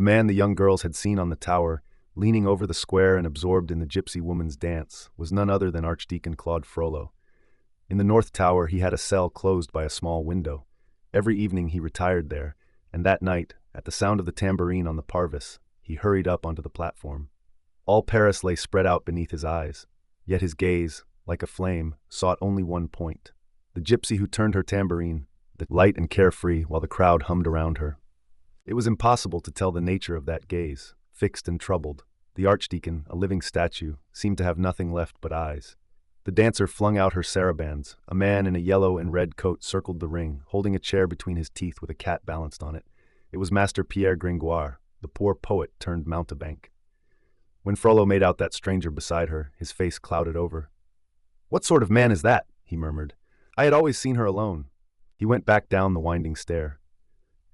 The man the young girls had seen on the tower, leaning over the square and absorbed in the gypsy woman's dance, was none other than Archdeacon Claude Frollo. In the north tower he had a cell closed by a small window. Every evening he retired there, and that night, at the sound of the tambourine on the parvis, he hurried up onto the platform. All Paris lay spread out beneath his eyes, yet his gaze, like a flame, sought only one point: the gypsy who turned her tambourine, the light and carefree, while the crowd hummed around her. It was impossible to tell the nature of that gaze, fixed and troubled. The archdeacon, a living statue, seemed to have nothing left but eyes. The dancer flung out her sarabands. A man in a yellow and red coat circled the ring, holding a chair between his teeth with a cat balanced on it. It was Master Pierre Gringoire, the poor poet turned mountebank. When Frollo made out that stranger beside her, his face clouded over. "What sort of man is that?" he murmured. "I had always seen her alone." He went back down the winding stair.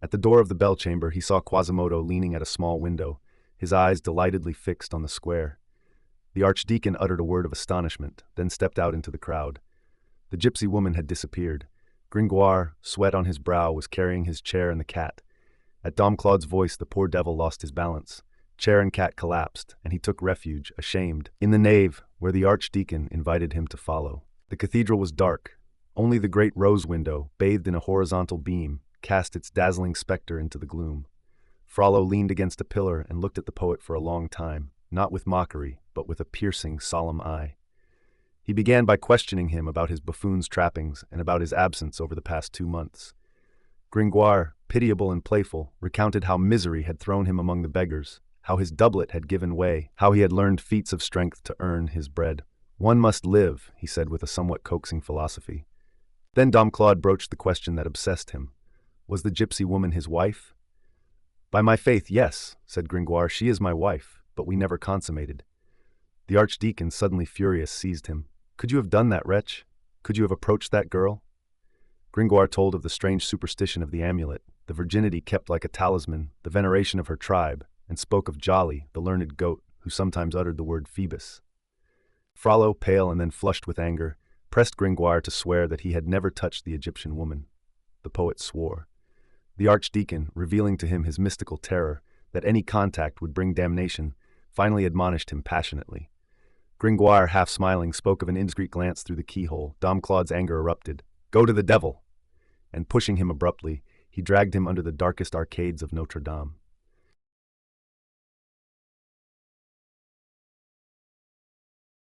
At the door of the bell chamber he saw Quasimodo leaning at a small window, his eyes delightedly fixed on the square. The archdeacon uttered a word of astonishment, then stepped out into the crowd. The gypsy woman had disappeared. Gringoire, sweat on his brow, was carrying his chair and the cat. At Dom Claude's voice the poor devil lost his balance. Chair and cat collapsed, and he took refuge, ashamed, in the nave, where the archdeacon invited him to follow. The cathedral was dark. Only the great rose window, bathed in a horizontal beam, cast its dazzling spectre into the gloom. Frollo leaned against a pillar and looked at the poet for a long time, not with mockery, but with a piercing, solemn eye. He began by questioning him about his buffoon's trappings and about his absence over the past 2 months. Gringoire, pitiable and playful, recounted how misery had thrown him among the beggars, how his doublet had given way, how he had learned feats of strength to earn his bread. "One must live," he said with a somewhat coaxing philosophy. Then Dom Claude broached the question that obsessed him. Was the gypsy woman his wife? "By my faith, yes," said Gringoire, "she is my wife, but we never consummated." The archdeacon, suddenly furious, seized him. "Could you have done that, wretch? Could you have approached that girl?" Gringoire told of the strange superstition of the amulet, the virginity kept like a talisman, the veneration of her tribe, and spoke of Jolly, the learned goat, who sometimes uttered the word Phoebus. Frollo, pale and then flushed with anger, pressed Gringoire to swear that he had never touched the Egyptian woman. The poet swore. The archdeacon, revealing to him his mystical terror, that any contact would bring damnation, finally admonished him passionately. Gringoire, half smiling, spoke of an indiscreet glance through the keyhole. Dom Claude's anger erupted. "Go to the devil!" And pushing him abruptly, he dragged him under the darkest arcades of Notre-Dame.